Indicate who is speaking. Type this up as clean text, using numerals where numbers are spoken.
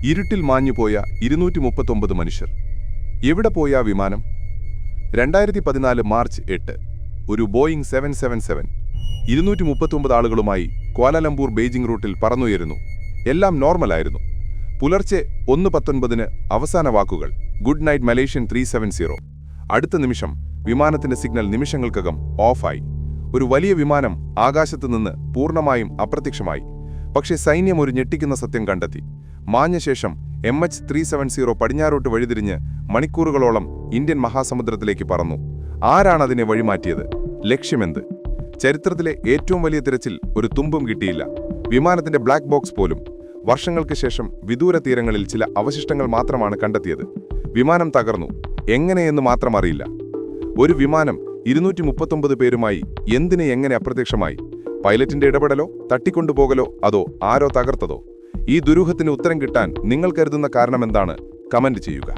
Speaker 1: ഇരുട്ടിൽ മാഞ്ഞുപോയ 239 മനുഷ്യർ. എവിടെ പോയ വിമാനം? 2014 മാർച്ച് 8 ഒരു ബോയിംഗ് 777 239 ആളുകളുമായി ക്വാലാലംപൂർ ബെയ്ജിംഗ് റൂട്ടിൽ പറന്നുയരുന്നു. എല്ലാം നോർമലായിരുന്നു. പുലർച്ചെ 1:19 അവസാന വാക്കുകൾ, ഗുഡ് നൈറ്റ് മലേഷ്യൻ 370. അടുത്ത നിമിഷം വിമാനത്തിന്റെ സിഗ്നൽ നിമിഷങ്ങൾക്കകം ഓഫായി. ഒരു വലിയ വിമാനം ആകാശത്തുനിന്ന് പൂർണ്ണമായും അപ്രത്യക്ഷമായി. പക്ഷേ സൈന്യം ഒരു ഞെട്ടിക്കുന്ന സത്യം കണ്ടെത്തി. മാഞ്ഞ ശേഷം MH370 പടിഞ്ഞാറോട്ട് വഴിതിരിഞ്ഞ് മണിക്കൂറുകളോളം ഇന്ത്യൻ മഹാസമുദ്രത്തിലേക്ക് പറന്നു. ആരാണതിനെ വഴിമാറ്റിയത്? ലക്ഷ്യമെന്ത്? ചരിത്രത്തിലെ ഏറ്റവും വലിയ തിരച്ചിൽ ഒരു തുമ്പും കിട്ടിയില്ല. വിമാനത്തിന്റെ ബ്ലാക്ക് ബോക്സ് പോലും. വർഷങ്ങൾക്ക് ശേഷം വിദൂര തീരങ്ങളിൽ ചില അവശിഷ്ടങ്ങൾ മാത്രമാണ് കണ്ടെത്തിയത്. വിമാനം തകർന്നു. എങ്ങനെയെന്ന് മാത്രം അറിയില്ല. ഒരു വിമാനം 239 പേരുമായി എങ്ങനെ അപ്രത്യക്ഷമായി? പൈലറ്റിന്റെ ഇടപെടലോ, തട്ടിക്കൊണ്ടുപോകലോ, അതോ ആരോ തകർത്തതോ? ഈ ദുരൂഹത്തിന് ഉത്തരം കിട്ടാൻ നിങ്ങൾ കരുതുന്ന കാരണമെന്താണ്? കമന്റ് ചെയ്യുക.